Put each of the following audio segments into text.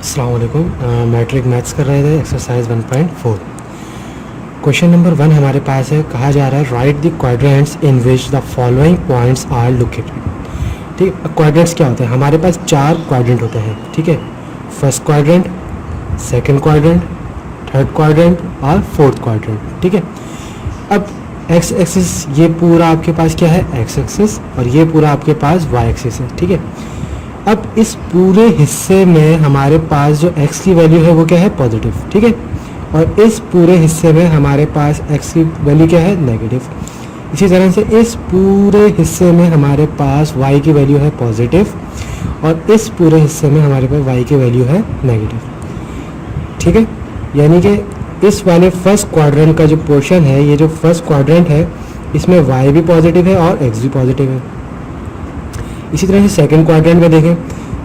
अस्सलाम वालेकुम। Matric maths कर रहे थे, एक्सरसाइज 1.4। क्वेश्चन नंबर 1 हमारे पास है, कहा जा रहा है write the quadrants in which the following points are located. ठीक है, क्वाड्रेंट्स क्या होते हैं? हमारे पास 4 क्वाड्रेंट होते हैं। ठीक है, first quadrant, second quadrant, third quadrant और फोर्थ क्वाड्रेंट। ठीक है, अब एक्स एक्सिस ये पूरा आपके पास क्या है? एक्स एक्सिस, और ये पूरा आपके पास वाई एक्सिस है। ठीक है, अब इस पूरे हिस्से में हमारे पास जो x की वैल्यू है वो क्या है? पॉजिटिव। ठीक है, और इस पूरे हिस्से में हमारे पास x की वैल्यू क्या है? नेगेटिव। इसी तरह से इस पूरे हिस्से में हमारे पास y की वैल्यू है पॉजिटिव, और इस पूरे हिस्से में हमारे पास y की वैल्यू है नेगेटिव। ठीक है, यानी कि इस वाले फर्स्ट क्वाड्रेंट का जो पोर्शन है, ये जो फर्स्ट क्वाड्रेंट है, इसमें y भी पॉजिटिव है और x भी पॉजिटिव है। इसी तरह से सेकंड क्वाड्रेंट में देखें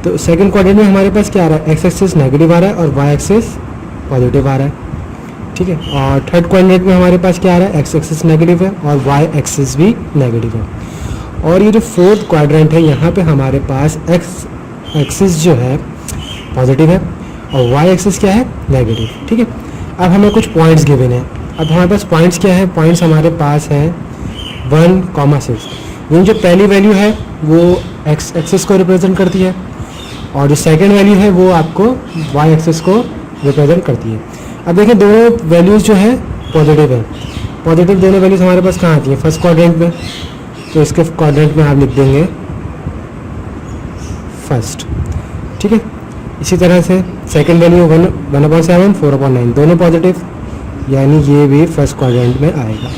तो सेकंड क्वाड्रेंट में हमारे पास क्या आ रहा है? एक्स एक्सिस नेगेटिव आ रहा है और वाई एक्सिस पॉजिटिव आ रहा है। ठीक है, और थर्ड क्वाड्रेंट में हमारे पास क्या आ रहा है? एक्स एक्सिस नेगेटिव है और वाई एक्सिस भी नेगेटिव है। और ये जो फोर्थ क्वाड्रेंट है, यहाँ पे हमारे पास एक्स एक्सिस जो है पॉजिटिव है और वाई एक्सिस क्या है? नेगेटिव। ठीक है, अब हमें कुछ पॉइंट्स गिवन है। अब हमारे पास पॉइंट्स क्या है? पॉइंट्स हमारे पास हैं 1,6। यानी जो पहली वैल्यू है वो एक्स एक्सिस को रिप्रेजेंट करती है, और जो सेकंड वैल्यू है वो आपको वाई एक्सिस को रिप्रेजेंट करती है। अब देखें, दोनों वैल्यूज़ जो है पॉजिटिव है। पॉजिटिव दोनों वैल्यूज़ हमारे पास कहाँ आती हैं? फर्स्ट क्वाड्रेंट में, तो इसके क्वाड्रेंट में आप लिख देंगे फर्स्ट। ठीक है, इसी तरह से सेकंड वैल्यू 1/7, 4/9 दोनों पॉजिटिव, यानी ये भी फर्स्ट क्वाड्रेंट में आएगा।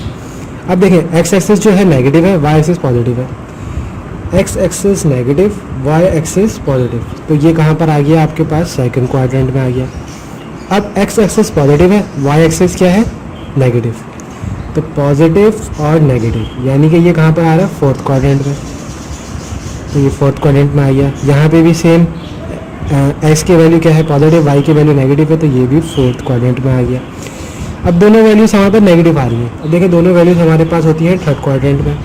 अब देखें, एक्स एक्सिस जो है नेगेटिव है, वाई एक्सिस पॉजिटिव है। X axis negative, Y axis positive, तो ये कहाँ पर आ गया? आपके पास सेकंड क्वाड्रेंट में आ गया। अब एक्स एक्सिस पॉजिटिव है, वाई एक्सिस क्या है? नेगेटिव, तो पॉजिटिव और नेगेटिव, यानी कि ये कहाँ पर आ रहा है? फोर्थ क्वाड्रेंट में, तो ये फोर्थ क्वाड्रेंट में आ गया। यहाँ पे भी सेम, एक्स की वैल्यू क्या है? पॉजिटिव, वाई की वैल्यू नेगेटिव है, तो ये भी फोर्थ क्वाड्रेंट में आ गया। अब दोनों वैल्यूज़ हमारे पास नेगेटिव आ रही हैं। अब देखिए, दोनों वैल्यूज़ हमारे पास होती हैं थर्ड क्वाड्रेंट में,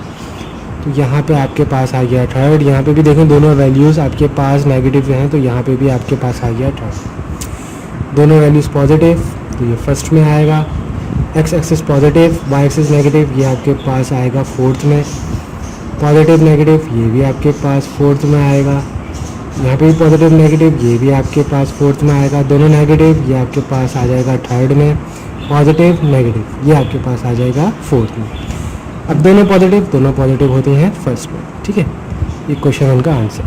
तो यहाँ पे आपके पास आ गया थर्ड। यहाँ पे भी देखें, दोनों वैल्यूज़ आपके पास नेगेटिव हैं, तो यहाँ पे भी आपके पास आ गया थर्ड। दोनों वैल्यूज़ पॉजिटिव, तो ये फर्स्ट में आएगा। X axis positive, Y axis negative, ये आपके पास आएगा फोर्थ में। पॉजिटिव नेगेटिव, ये भी आपके पास फोर्थ में आएगा। यहाँ पे भी पॉजिटिव नेगेटिव, ये भी आपके पास फोर्थ में आएगा। दोनों नेगेटिव, ये आपके पास आ जाएगा थर्ड में। पॉजिटिव नेगेटिव, ये आपके पास आ जाएगा फोर्थ में। अब दोनों पॉजिटिव होते हैं फर्स्ट में। ठीक है, ये क्वेश्चन 1 का आंसर।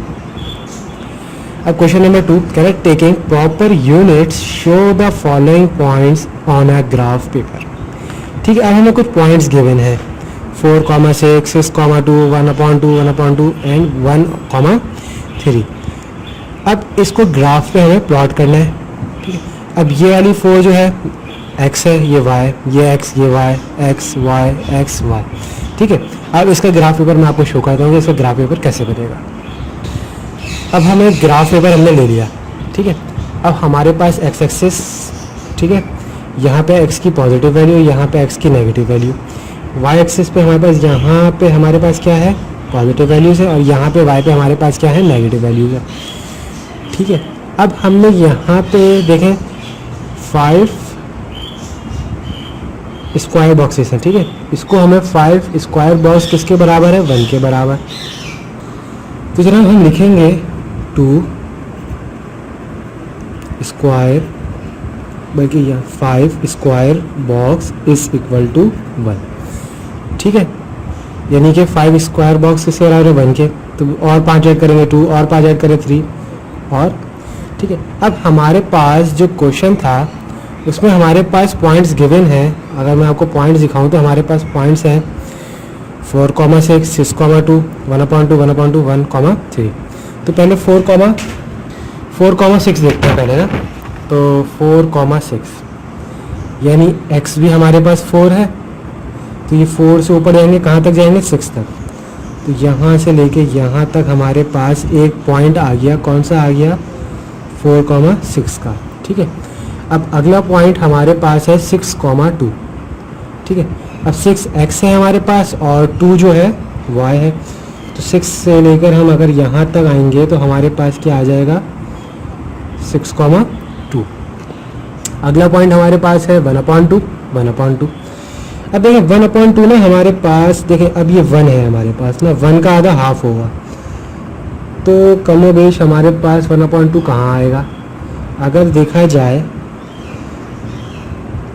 अब क्वेश्चन नंबर 2 कह रहा है, taking proper units show the following points on a graph paper. ठीक है, अब हमें कुछ पॉइंट्स गिवन है, 4,6, 6,2, 1/2, 1/2 एंड 1,3। अब इसको ग्राफ पे हमें प्लॉट करना है। ठीक है, अब ये वाली 4 जो है x है, ये y, ये x, ये y, x y x y। ठीक है, अब इसका ग्राफ पेपर मैं आपको शो करता हूँ कि इसका ग्राफ पेपर कैसे बनेगा। अब हमें ग्राफ पेपर हमने ले लिया। ठीक है, अब हमारे पास x एक्सिस, ठीक है, यहाँ पे x की पॉजिटिव वैल्यू, यहाँ पे x की नेगेटिव वैल्यू। y एक्सिस पे हमारे पास, यहाँ पे हमारे पास क्या है? पॉजिटिव वैल्यूज़ है, और यहाँ पे y पे हमारे पास क्या है? नेगेटिव वैल्यूज़ है। ठीक है, अब हमने यहाँ पे देखें 5 स्क्वायर बॉक्सेस हैं। ठीक है, इसको हमें 5 स्क्वायर बॉक्स किसके बराबर है? 1 के बराबर। तो जरा हम लिखेंगे 2 स्क्वायर, बल्कि यहाँ 5 square box is equal to 1। ठीक है, यानी कि 5 स्क्वायर बॉक्स किसके बराबर है? 1 के, तो और 5 ऐड करेंगे 2, और 5 ऐड करें 3, और ठीक है। अब हमारे पास जो क्वेश्चन था उसमें हमारे पास पॉइंट्स गिवन हैं। अगर मैं आपको पॉइंट्स दिखाऊं तो हमारे पास पॉइंट्स हैं 4,6, 6,2, 1/2, 1/2, 1,3। तो पहले 4,6 देखते हैं पहले ना। तो 4,6, यानी x भी हमारे पास 4 है, तो ये 4 से ऊपर जाएंगे, कहाँ तक जाएंगे? 6 तक। तो यहाँ से लेके यहाँ तक हमारे पास एक पॉइंट आ गया, कौन सा आ गया? 4,6 का। ठीक है, अब अगला पॉइंट हमारे पास है 6,2। ठीक है, अब 6 x है हमारे पास और 2 जो है y है, तो 6 से लेकर हम अगर यहाँ तक आएंगे तो हमारे पास क्या आ जाएगा? 6,2। अगला पॉइंट हमारे पास है 1/2, 1/2। अब देखिए 1/2 ना हमारे पास, देखिए अब ये 1 है हमारे पास ना, 1 का आधा हाफ होगा, तो कमोबेश हमारे पास 1/2 कहाँ आएगा? अगर देखा जाए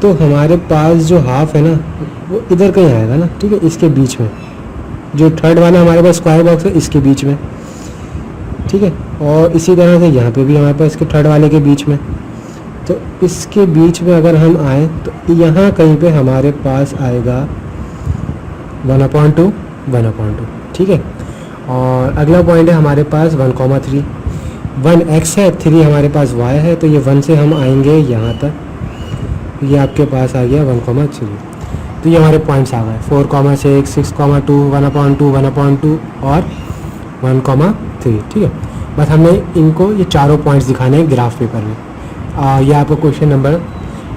तो हमारे पास जो हाफ है ना वो इधर कहीं आएगा ना, ठीक है, इसके बीच में। जो थर्ड वाला हमारे पास स्क्वायर बॉक्स है इसके बीच में, ठीक है। और इसी तरह से यहाँ पे भी हमारे पास इसके थर्ड वाले के बीच में। तो इसके बीच में अगर हम आए तो यहाँ कहीं पे हमारे पास आएगा 1/2, 1/2, ठीक है। और अगला पॉइंट है हमारे पास 1,3। 1 x है, 3 हमारे पास y है, तो ये 1 से हम आएंगे यहाँ तक, ये आपके पास आ गया 1,3। तो ये हमारे पॉइंट्स आ गए 4,6, 6,2, 1/2, 1/2 और 1,3, ठीक है। बस हमने इनको ये चारों पॉइंट्स दिखाने हैं ग्राफ पेपर में। ये आपका क्वेश्चन नंबर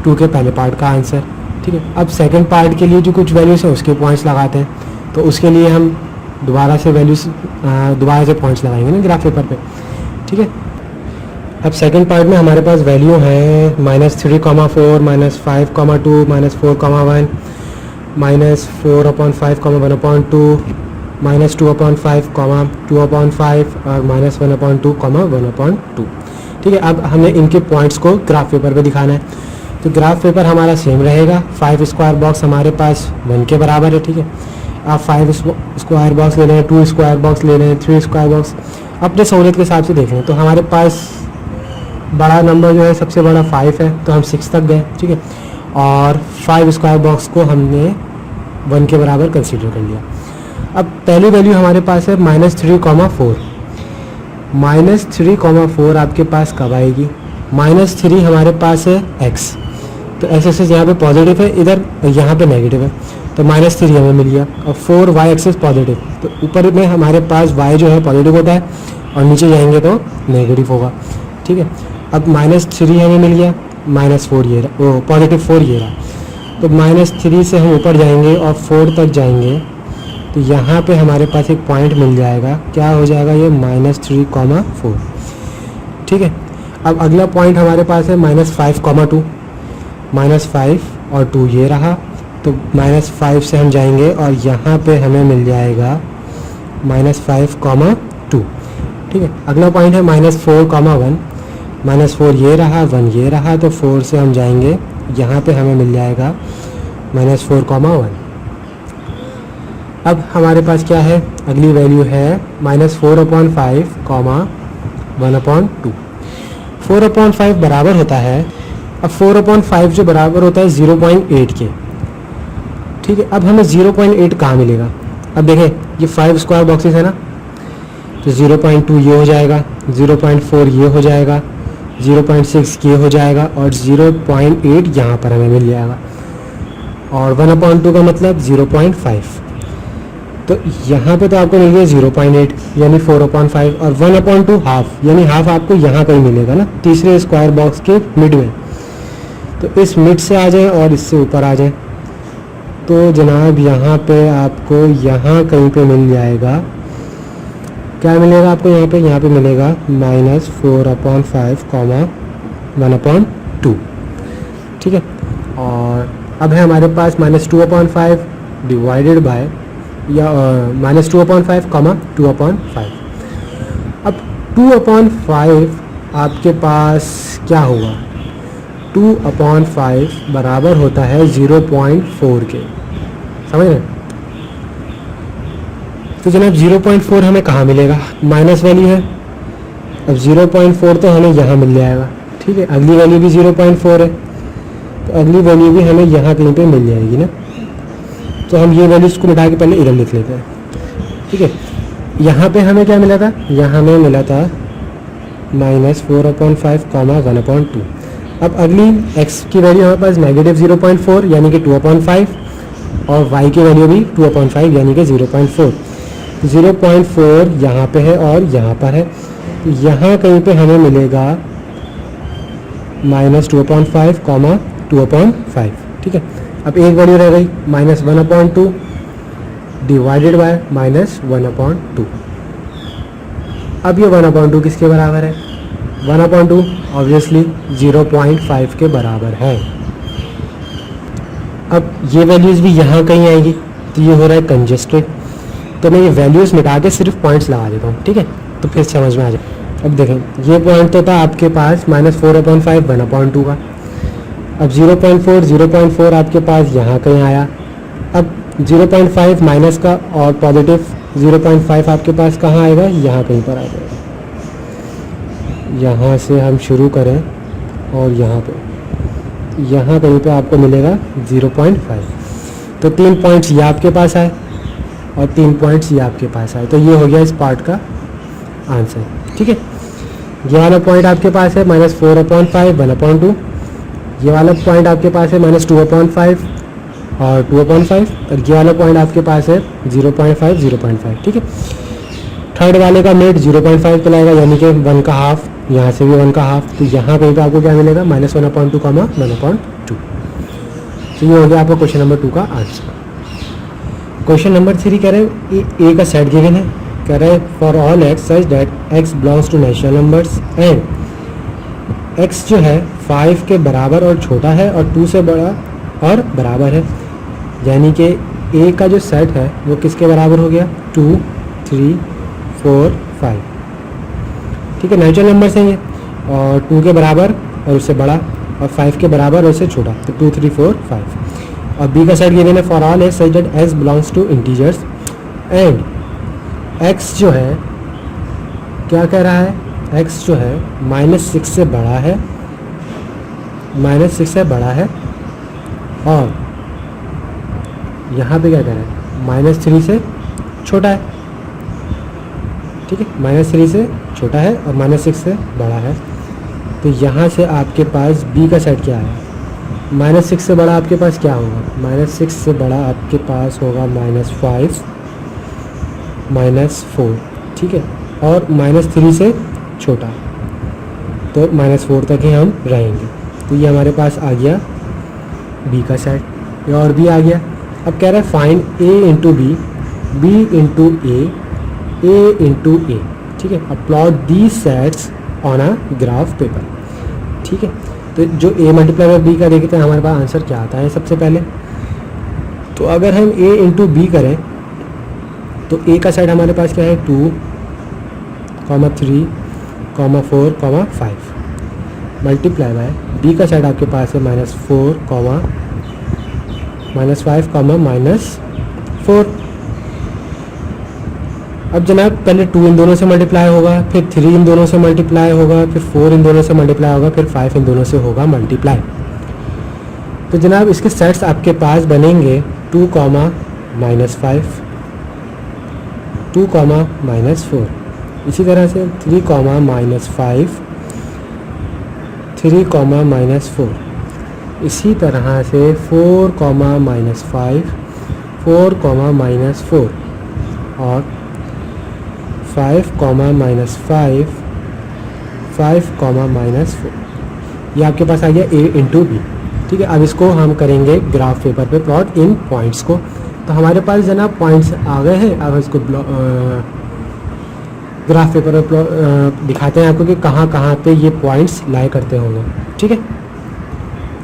2 के पहले पार्ट का आंसर, ठीक है। अब सेकंड पार्ट के लिए जो कुछ वैल्यूज़ है उसके पॉइंट्स लगाते हैं, तो उसके लिए हम दोबारा से पॉइंट्स लगाएंगे ना ग्राफ पेपर पे, ठीक है। अब सेकंड पार्ट में हमारे पास वैल्यू है -3,4, -5,2, -4,1, -4/5, 1/2, -2/5, 2/5 और -1/2, 1/2, ठीक है। अब हमें इनके पॉइंट्स को ग्राफ पेपर पे दिखाना है, तो ग्राफ पेपर हमारा सेम रहेगा। 5 स्क्वायर बॉक्स हमारे पास 1 के बराबर है, ठीक है। आप 5 स्क्वायर बॉक्स ले रहे हैं, 2 स्क्वायर बॉक्स ले रहे हैं, 3 स्क्वायर बॉक्स, अपने सहूलियत के हिसाब से देख लें। तो हमारे पास बड़ा नंबर जो है सबसे बड़ा 5 है, तो हम 6 तक गए, ठीक है। और 5 स्क्वायर बॉक्स को हमने 1 के बराबर कंसीडर कर लिया। अब पहली वैल्यू हमारे पास है -3,4। -3,4 आपके पास कब आएगी? -3 हमारे पास है x, तो x एक्सिस यहाँ पे पॉजिटिव है, इधर यहाँ पे नेगेटिव है, तो -3 हमें मिल गया। और 4 y एक्सिस पॉजिटिव, तो ऊपर में हमारे पास y जो है पॉजिटिव होता है और नीचे जाएंगे तो नेगेटिव होगा, ठीक है। अब -3 हमें मिल गया, -4 ये रहा, +4 ये रहा, तो -3 से हम ऊपर जाएंगे और 4 तक जाएंगे, तो यहाँ पे हमारे पास एक पॉइंट मिल जाएगा, क्या हो जाएगा ये -3,4, ठीक है। अब अगला पॉइंट हमारे पास है -5,2, -5 और 2 ये रहा, तो -5 से हम जाएंगे और यहाँ पे हमें मिल जाएगा -5,2, ठीक है। अगला पॉइंट है -4,1, -4 ये रहा, 1 ये रहा, तो 4 से हम जाएंगे, यहाँ पे हमें मिल जाएगा -4,1। अब हमारे पास क्या है, अगली वैल्यू है -4/5, 1/2। 4/5 बराबर होता है, अब 4/5 जो बराबर होता है 0.8 के, ठीक है। अब हमें 0.8 कहाँ मिलेगा? अब देखें ये 5 स्क्वायर बॉक्सेस है ना, तो 0.2 ये हो जाएगा, 0.4 ये हो जाएगा, 0.6 ये हो जाएगा और 0.8 यहाँ पर हमें मिल जाएगा। और 1/2 का मतलब 0.5, तो यहाँ पे तो आपको मिल गया 0.8 यानी 4/5, और 1/2 हाफ, यानी हाफ आपको यहाँ कहीं मिलेगा ना, तीसरे स्क्वायर बॉक्स के मिड में। तो इस मिड से आ जाए और इससे ऊपर आ जाए, तो जनाब यहाँ पे आपको यहाँ कहीं पे मिल जाएगा, क्या मिलेगा आपको यहाँ पे मिलेगा -4/5, 1/2, ठीक है। और अब है हमारे पास -2/5 डिवाइडेड बाय या -2/5, 2/5। अब 2/5 आपके पास क्या होगा? 2/5 बराबर होता है 0.4 के, समझ रहे हैं? तो जनाब 0.4 हमें कहाँ मिलेगा? माइनस वैल्यू है, अब 0.4 तो हमें यहाँ मिल जाएगा, ठीक है। अगली वैल्यू भी 0.4 है, तो अगली वैल्यू भी हमें यहाँ कहीं पे मिल जाएगी ना, तो हम ये वैल्यूज को मिटा के पहले इधर लिख लेते हैं, ठीक है। यहाँ पे हमें क्या मिला था? यहाँ हमें मिला था -4/5, 1/2। अब अगली x की वैल्यू हमारे पास -0.4 यानी कि 2/5 और y की वैल्यू भी 2/5 यानी कि 0.4। 0.4 यहाँ पे है और यहाँ पर है, तो यहाँ कहीं पे हमें मिलेगा -2/5, 2/5, ठीक है। अब एक वैल्यू रह गई -1/2 डिवाइडेड बाय -1/2। अब ये 1/2 किसके बराबर है? 1/2 ऑब्वियसली 0.5 के बराबर है। अब ये वैल्यूज़ भी यहाँ कहीं आएगी, तो ये हो रहा है कंजेस्टेड। तो मैं ये वैल्यूज़ मिटा के सिर्फ पॉइंट्स लगा देता हूँ, ठीक है, तो फिर समझ में आ जाए। अब देखें, ये पॉइंट तो था आपके पास -4/5 1/2 का। अब 0.4 आपके पास यहाँ कहीं आया। अब 0.5 माइनस का और पॉजिटिव 0.5 आपके पास कहाँ आएगा, यहाँ कहीं पर आ जाएगा। यहाँ से हम शुरू करें और यहाँ कहीं पे आपको मिलेगा 0.5। तो 3 पॉइंट्स ये आपके पास आए और 3 पॉइंट्स ये आपके पास आए। तो ये हो गया इस पार्ट का आंसर, ठीक है। ये वाला पॉइंट आपके पास है -4/5 1/2। ये वाला पॉइंट आपके पास है -2/5 और 2/5। और ये वाला पॉइंट आपके पास है 0.5 0.5, ठीक है। थर्ड वाले का मिड 0.5 पे लाएगा, यानी कि 1 का हाफ, यहाँ से भी 1 का हाफ। तो यहाँ कहीं पे आपको क्या मिलेगा, -1/2 1/2। तो ये हो गया आपका क्वेश्चन नंबर 2 का आंसर। क्वेश्चन नंबर 3 कह रहे हैं ए का सेट गिवन है, कह रहा है for all X such that X belongs to natural numbers and X जो है 5 के बराबर और छोटा है और 2 से बड़ा और बराबर है। यानी कि ए का जो सेट है वो किसके बराबर हो गया, 2 3 4 5, ठीक है। नेचुरल नंबर्स हैं ये, और 2 के बराबर और उससे बड़ा और 5 के बराबर और उससे छोटा, तो 2 3 4 5। और बी का सेट गिवन है for all X such that X belongs to integers and X जो है क्या कह रहा है, एक्स जो है -6 से बड़ा है, -6 से बड़ा है। और यहाँ पे क्या कह रहा है, -3 से छोटा है, ठीक है। -3 से छोटा है और -6 से बड़ा है। तो यहाँ से आपके पास बी का सेट क्या है, -6 से बड़ा आपके पास क्या होगा, -6 से बड़ा आपके पास होगा -5 -4, ठीक है। और -3 से छोटा तो -4 तक ही हम रहेंगे। तो ये हमारे पास आ गया बी का सेट, ये और भी आ गया। अब कह रहा है फाइंड ए इंटू बी, बी इंटू ए इंटू ए, ठीक है। अब plot the sets on a graph paper, ठीक है। तो जो ए मल्टीप्लाई बाय बी का देखते हैं हमारे पास आंसर क्या आता है सबसे पहले। तो अगर हम ए इंटू बी करें तो ए का सेट हमारे पास क्या है, 2, 3, 4, 5 मल्टीप्लाई बाय बी का सेट आपके पास है -4, -5, -4। अब जनाब पहले 2 इन दोनों से मल्टीप्लाई होगा, फिर 3 इन दोनों से मल्टीप्लाई होगा, फिर 4 इन दोनों से मल्टीप्लाई होगा, फिर 5 इन दोनों से होगा मल्टीप्लाई। तो जनाब इसके सेट्स आपके पास बनेंगे 2, -5, 2, -4। इसी तरह से 3, -5, 3, -4। इसी तरह से 4, -5, 4, -4 और 5, -5, 5, -4। ये आपके पास आ गया ए इंटू बी, ठीक है। अब इसको हम करेंगे ग्राफ पेपर पे प्लॉट इन पॉइंट्स को। तो हमारे पास जनाब पॉइंट्स आ गए हैं। अब इसको ग्राफ पेपर पर दिखाते हैं आपको कि कहाँ कहाँ पे ये पॉइंट्स लाई करते होंगे, ठीक है।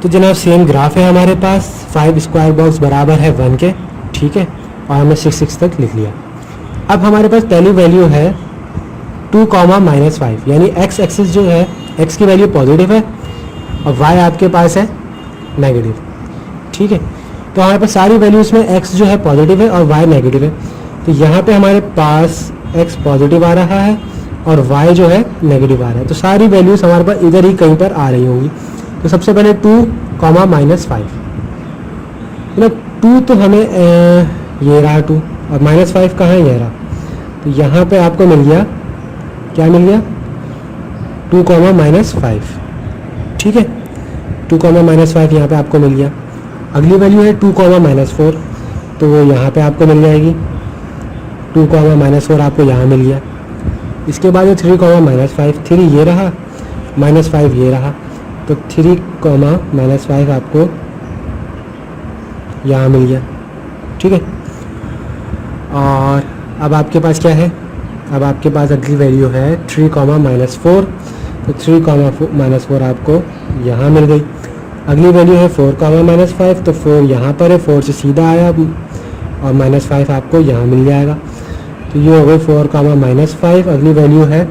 तो जनाब सेम ग्राफ है हमारे पास, 5 स्क्वायर बॉक्स बराबर है 1 के, ठीक है। और हमने 6 तक लिख लिया। अब हमारे पास पहली वैल्यू है 2, -5, यानी एक्स एक्सिस जो है एक्स की वैल्यू पॉजिटिव है और वाई आपके पास है नेगेटिव, ठीक है। तो हमारे पास सारी वैल्यूज़ में एक्स जो है पॉजिटिव है और वाई नेगेटिव है। तो यहाँ पे हमारे पास एक्स पॉजिटिव आ रहा है और वाई जो है नेगेटिव आ रहा है। तो सारी वैल्यूज़ हमारे पास इधर ही कहीं पर आ रही होंगी। तो सबसे पहले 2, -5, मतलब 2 तो हमें ये रहा 2 और -5 कहाँ है, ये रहा। तो यहाँ पे आपको मिल गया, क्या मिल गया, 2, -5, ठीक है। 2, -5 यहाँ पे आपको मिल गया। अगली वैल्यू है 2, -4, तो वो यहाँ पे आपको मिल जाएगी। 2, -4 आपको यहाँ मिल गया। इसके बाद 3, -5, 3 ये रहा, -5 ये रहा। तो 3, -5 आपको यहाँ मिल गया, ठीक है। और अब आपके पास क्या है, अब आपके पास अगली वैल्यू है 3, -4, तो 3 कॉमा माइनस 4 आपको यहाँ मिल गई। अगली वैल्यू है 4 कॉमा माइनस 5, तो 4 यहाँ पर है, 4 से सीधा आया और माइनस 5 आपको यहाँ मिल जाएगा। तो ये हो गई 4 कॉमा माइनस 5। अगली वैल्यू है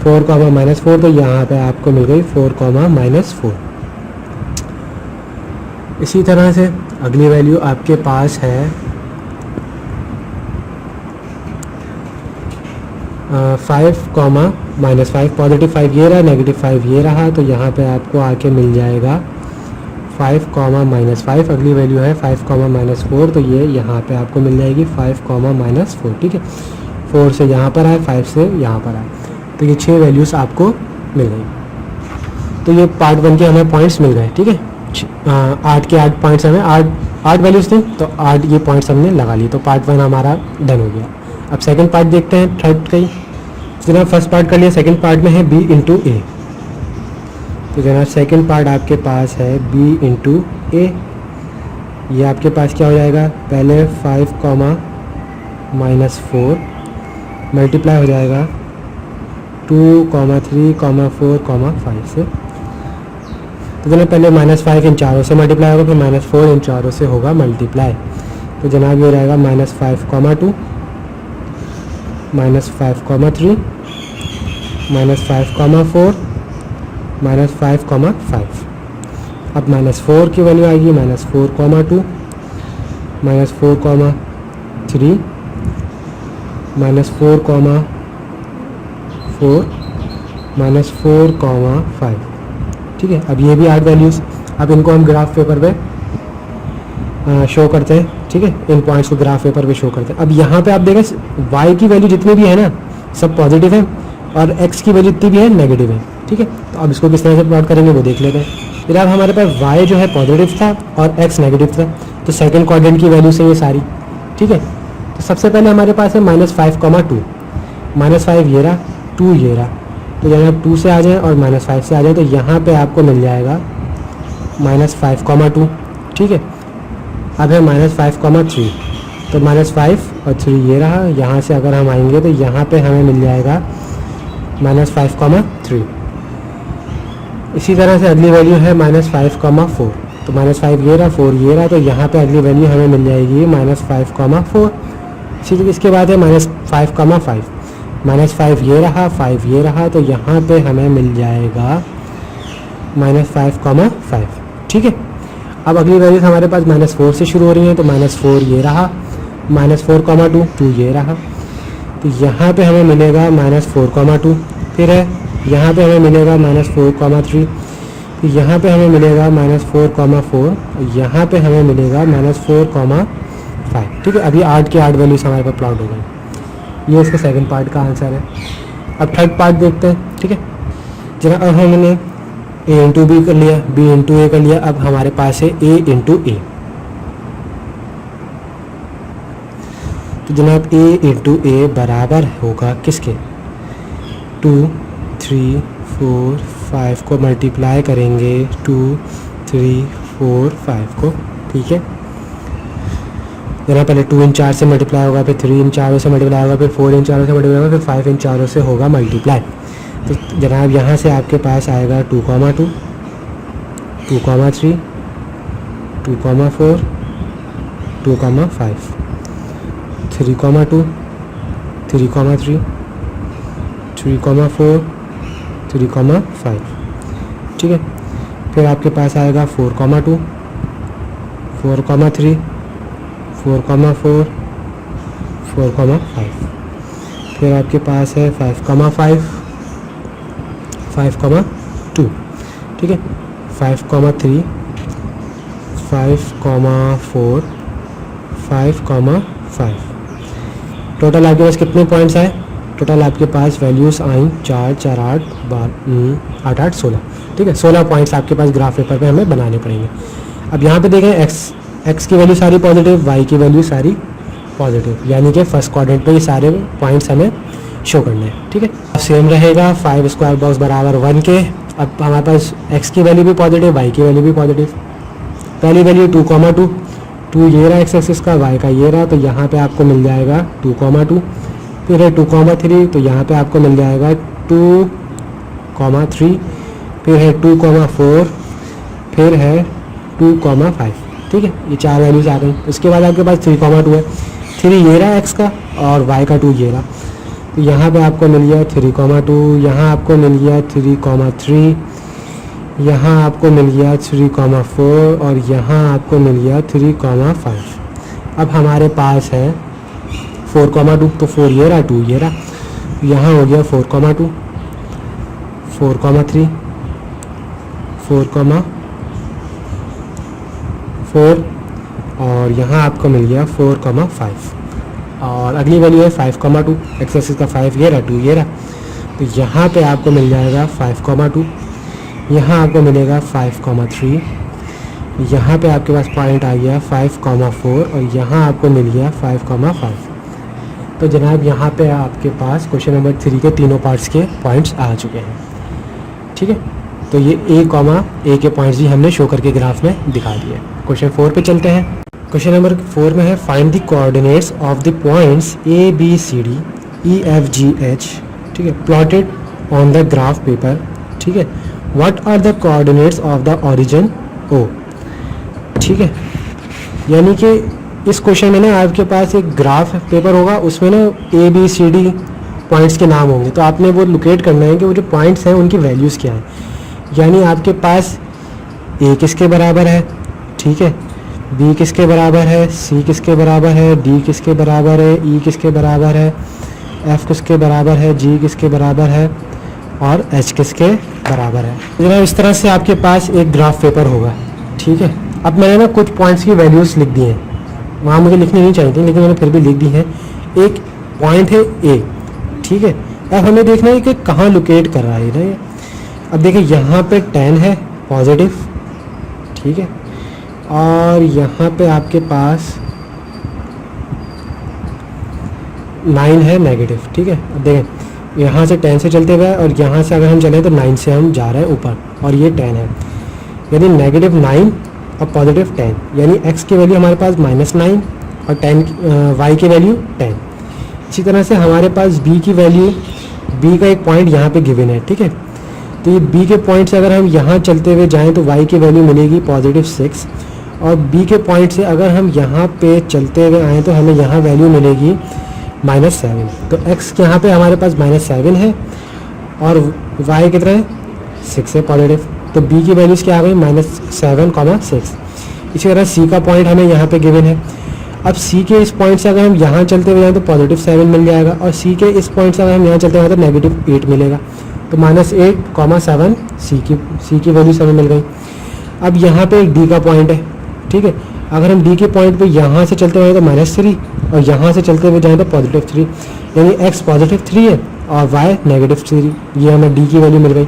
4 कॉमा माइनस 4, तो यहाँ पे आपको मिल गई 4 कॉमा माइनस 4। इसी तरह से अगली वैल्यू आपके पास है 5 कॉमा माइनस 5। पॉजिटिव 5 ये रहा, नेगेटिव 5 ये रहा, तो यहाँ पे आपको आके मिल जाएगा 5 कॉमा माइनस 5। अगली वैल्यू है 5 कॉमा माइनस 4, तो ये यहाँ पे आपको मिल जाएगी 5 कॉमा माइनस 4। ठीक है, 4 से यहाँ पर आए, 5 से यहाँ पर आए, तो ये 6 वैल्यूज़ आपको मिल गई। तो ये पार्ट 1 के हमें पॉइंट्स मिल गए। ठीक है, 8 के 8 पॉइंट्स हमें 8 वैल्यूज़ थे, तो 8 ये पॉइंट्स हमने लगा लिए। तो पार्ट 1 हमारा डन हो गया। अब सेकंड पार्ट देखते हैं थर्ड का ही। जनाब फर्स्ट पार्ट कर लिया, सेकंड पार्ट में है b इंटू ए। तो जनाब सेकंड पार्ट आपके पास है b इंटू ए। ये आपके पास क्या हो जाएगा, पहले 5 कॉमा माइनस 4 मल्टीप्लाई हो जाएगा 2 कॉमा 3 कॉमा 4 कॉमा 5 से। तो जनाब पहले -5 इन चारों से मल्टीप्लाई होगा, फिर -4 इन चारों से होगा मल्टीप्लाई। तो जनाब ये रहेगा -5 कॉमा 2 -5 कॉमा 3 -5 कॉमा 4 -5 कॉमा 5। अब -4 की वैल्यू आएगी -4 कॉमा 2 -4 कॉमा 3 -4 कॉमा 4 -4 कॉमा 5। ठीक है, अब ये भी 8 वैल्यूज़। अब इनको हम ग्राफ पेपर पे शो करते हैं। ठीक है, इन पॉइंट्स को ग्राफ पेपर पे शो करते हैं। अब यहाँ पे आप देखें y की वैल्यू जितनी भी है ना, सब पॉजिटिव है और x की वैल्यू जितनी भी है नेगेटिव है। ठीक है, तो अब इसको किस तरह से प्लॉट करेंगे वो देख लेते हैं। फिर अब हमारे पास y जो है पॉजिटिव था और x नेगेटिव था, तो सेकंड क्वाड्रेंट की वैल्यू से ये सारी। ठीक है, तो सबसे पहले हमारे पास है -5 कॉमा 2। -5 ये रहा, 2 ये रहा, तो जब 2 से आ जाए और -5 से आ जाए, तो यहाँ पे आपको मिल जाएगा -5 कॉमा 2। ठीक है, अब है -5 कॉमा 3, तो -5 और 3 ये रहा। यहाँ से अगर हम आएंगे तो यहाँ पे हमें मिल जाएगा -5 कॉमा 3। इसी तरह से अगली वैल्यू है -5 कॉमा 4, तो -5 ये रहा, 4 ये रहा, तो यहाँ पे अगली वैल्यू हमें मिल जाएगी -5 कॉमा 4। इसके बाद है -5 कॉमा 5, -5 ये रहा, 5 ये रहा, तो यहाँ पे हमें मिल जाएगा -5 कॉमा 5। ठीक है, अब अगली वैल्यूज हमारे पास -4 से शुरू हो रही हैं, तो -4 ये रहा, -4 कॉमा 2, 2 ये रहा, तो यहाँ पे हमें मिलेगा -4 कॉमा 2। फिर है यहाँ पे हमें मिलेगा -4 कॉमा 3, तो यहाँ पे हमें मिलेगा -4 कॉमा 4, यहाँ पे हमें मिलेगा -4 कॉमा 5। ठीक है, अभी 8 के 8 वैल्यूज हमारे पास प्लॉट हो गए। ये इसका सेकंड पार्ट का आंसर है। अब थर्ड पार्ट देखते हैं। ठीक है, जरा अब हमने a इंटू बी कर लिया, b इंटू ए कर लिया। अब हमारे पास है a इंटू ए। तो जनाब a इंटू ए बराबर होगा किसके, 2 3 4 5 को मल्टीप्लाई करेंगे 2 3 4 5 को। ठीक है, जनाब पहले 2 इन 4 से मल्टीप्लाई होगा, फिर 3 इन 4 से मल्टीप्लाई होगा, फिर 4 इन 4 से मल्टीप्लाई होगा, फिर 5 इन 4 से होगा मल्टीप्लाई। तो जनाब यहाँ से आपके पास आएगा 2 comma 2 2 comma 3 2 comma 4 2 comma 5 3 comma 2 3 comma 3 3 comma 4 3 comma 5। ठीक है, फिर आपके पास आएगा 4 कॉमा 2 4 कॉमा 3 4 कॉमा 4 4 कॉमा 5। फिर आपके पास है 5 कॉमा 5 5 कॉमा 2। ठीक है, 5 कॉमा 3 5 कॉमा 4 5 कॉमा 5। टोटल आपके पास कितने पॉइंट्स आए, टोटल आपके पास वैल्यूज़ आई 4 4 8 8 16। ठीक है, 16 पॉइंट्स आपके पास ग्राफ पेपर पे हमें बनाने पड़ेंगे। अब यहाँ पे देखें x की वैल्यू सारी पॉजिटिव, y की वैल्यू सारी पॉजिटिव, यानी कि फर्स्ट क्वाड्रेंट पे ये सारे पॉइंट्स हमें शो करने हैं। ठीक है, सेम रहेगा 5 स्क्वायर बॉक्स बराबर 1 के। अब हमारे पास x की वैल्यू भी पॉजिटिव, y की वैल्यू भी पॉजिटिव। पहली वैल्यू 2 कॉमा 2 2 ये रहा x एक्सिस का, y का ये रहा, तो यहाँ पे आपको मिल जाएगा 2 कॉमा 2। फिर है 2 कॉमा 3, तो यहाँ पे आपको मिल जाएगा 2 3, फिर है 2, 4, फिर है 2, 5। ठीक है, ये 4 वैल्यूज आ गई। उसके बाद आपके पास 3, 2 है। 3 ये रहा x का और y का 2 ये रहा। तो यहाँ पे आपको मिल गया 3, 2, यहाँ आपको मिल गया 3, 3, यहाँ आपको मिल गया 3, 4 और यहाँ आपको मिल गया 3, 5। अब हमारे पास है 4, 2, तो 4 ये रहा, 2 ये रहा। यहाँ हो गया 4, 2, 4, 3, 4, 4 और यहाँ आपको मिल गया 4, 5 और अगली वैल्यू है 5, 2। एक्स एक्सिस का 5 ये रहा, 2 ये रहा। तो यहाँ पे आपको मिल जाएगा 5, 2, यहाँ आपको मिलेगा 5, 3, यहाँ पे आपके पास पॉइंट आ गया 5, 4 और यहाँ आपको मिल गया 5, 5। तो जनाब यहाँ पे आपके पास क्वेश्चन नंबर 3 के तीनों पार्ट्स के पॉइंट्स आ चुके हैं। ठीक है, तो ये ए के पॉइंट्स भी हमने शो करके ग्राफ में दिखा दिए। क्वेश्चन 4 पे चलते हैं। क्वेश्चन नंबर 4 में है find the coordinates of the points A B C D E F G H. ठीक है, plotted on the graph paper. ठीक है, what are the coordinates of the origin O. ठीक है, यानी कि इस क्वेश्चन में ना आपके पास एक ग्राफ पेपर होगा, उसमें ना A B C D points के नाम होंगे। तो आपने वो लोकेट करना है कि वो जो पॉइंट्स हैं उनकी वैल्यूज़ क्या हैं। यानी आपके पास ए किसके बराबर है, ठीक है, बी किसके बराबर है, सी किसके बराबर है, डी किसके बराबर है, ई किसके बराबर है, एफ किसके बराबर है, जी किसके बराबर है और एच किसके बराबर है। जनाब इस तरह से आपके पास एक ग्राफ पेपर होगा। ठीक है, अब मैंने ना कुछ पॉइंट्स की वैल्यूज़ लिख दी हैं, वहाँ मुझे लिखनी नहीं चाहिए थी लेकिन मैंने फिर भी लिख दी है। एक पॉइंट है ए, ठीक है, अब हमें देखना है कि कहाँ लोकेट कर रहा है ना ये। अब देखिए यहाँ पे 10 है पॉजिटिव, ठीक है, और यहाँ पे आपके पास 9 है नेगेटिव। ठीक है, अब देखें यहाँ से 10 से चलते हुए और यहाँ से अगर हम चलें तो 9 से हम जा रहे हैं ऊपर और ये 10 है, यानी नेगेटिव 9 और पॉजिटिव 10, यानी x की वैल्यू हमारे पास -9 और 10 y की वैल्यू 10। इसी तरह से हमारे पास b की वैल्यू, b का एक पॉइंट यहाँ पे गिवन है। ठीक है, तो ये b के पॉइंट से अगर हम यहाँ चलते हुए जाएं तो y की वैल्यू मिलेगी +6 और b के पॉइंट से अगर हम यहाँ पे चलते हुए आएँ तो हमें यहाँ वैल्यू मिलेगी -7। तो x यहाँ पे हमारे पास -7 है और y कितना है 6 है पॉजिटिव। तो b की वैल्यूज़ क्या आ गई -7, 6। इसी तरह c का पॉइंट हमें यहाँ पे गिवन है। अब c के इस पॉइंट से अगर हम यहाँ चलते हुए जाएँ तो +7 मिल जाएगा और c के इस पॉइंट से अगर हम यहाँ चलते हुए तो -8 मिलेगा। तो -8, 7 c की वैल्यूज हमें मिल गई। अब यहाँ पे एक d का पॉइंट है। ठीक है, अगर हम d के पॉइंट पे यहाँ से चलते हुए तो -3 और यहाँ से चलते हुए जाएँ तो +3, यानी x +3 है और y -3। ये हमें d की वैल्यू मिल गई।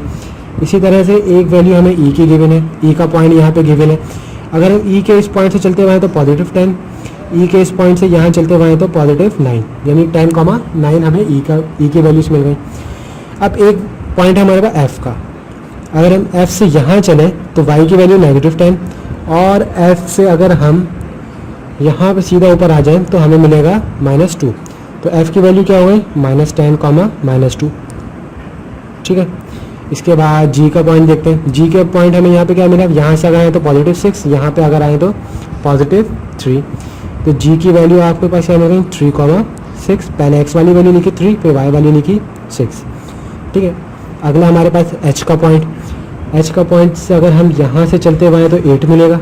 इसी तरह से एक वैल्यू हमें e की गिवन है, e का पॉइंट यहाँ पे गिवन है। अगर हम e के इस पॉइंट से चलते हुए तो +10, e के इस पॉइंट से यहाँ चलते हुए तो +9, यानी 10, 9 हमें e की वैल्यूज मिल गई। अब एक पॉइंट है हमारे पास f का, अगर हम f से यहाँ चलें तो y की वैल्यू -10 और f से अगर हम यहाँ पे सीधा ऊपर आ जाएं तो हमें मिलेगा -2। तो f की वैल्यू क्या हो गई -10, -2। ठीक है, इसके बाद g का पॉइंट देखते हैं। g के पॉइंट हमें यहाँ पे क्या मिला, यहाँ से अगर आए तो +6, यहाँ पे अगर आए तो +3। तो g की वैल्यू आपके पास क्या मिल गई 3, 6। पहले x वाली वैल्यू लिखी 3, फिर y वाली लिखी 6। ठीक है, अगला हमारे पास h का पॉइंट। h का पॉइंट से अगर हम यहाँ से चलते हुए तो 8 मिलेगा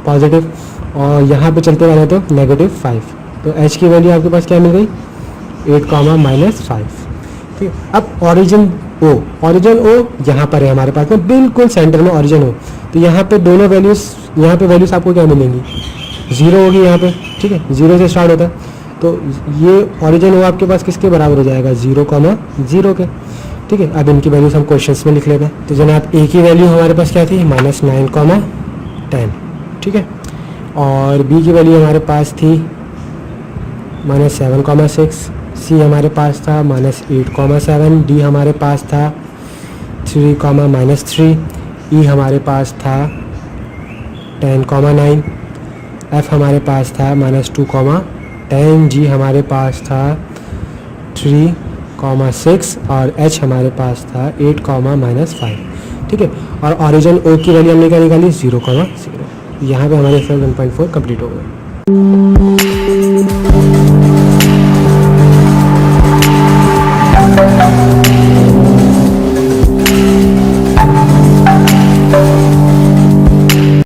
पॉजिटिव और यहाँ पे चलते हुए तो -5। तो h की वैल्यू आपके पास क्या मिल गई 8, -5। ठीक है, अब ओरिजिन ओ यहाँ पर है हमारे पास में, बिल्कुल सेंटर में ओरिजिन ओ। तो यहाँ पे दोनों वैल्यूज़, यहाँ पे वैल्यूज़ आपको क्या मिलेंगी 0 होगी यहाँ पे। ठीक है, 0 से स्टार्ट होता है। तो ये ओरिजिन ओ आपके पास किसके बराबर हो जाएगा 0, 0 के। ठीक है, अब इनकी वैल्यूज़ हम क्वेश्चंस में लिख लेते हैं। तो जनाब ए की वैल्यू हमारे पास क्या थी -9, 10। ठीक है, और बी की वैल्यू हमारे पास थी -7, 6। सी हमारे पास था -8, 7। डी हमारे पास था 3, -3। ई हमारे पास था 10, 9। एफ हमारे पास था -2, 10। जी हमारे पास था 3, 6 और h हमारे पास था 8, -5, ठीक है। और ओरिजिन ओ की वैल्यू हमने क्या निकाली 0, 0। यहाँ पे हमारे सेल 1.4 कंप्लीट हो गए।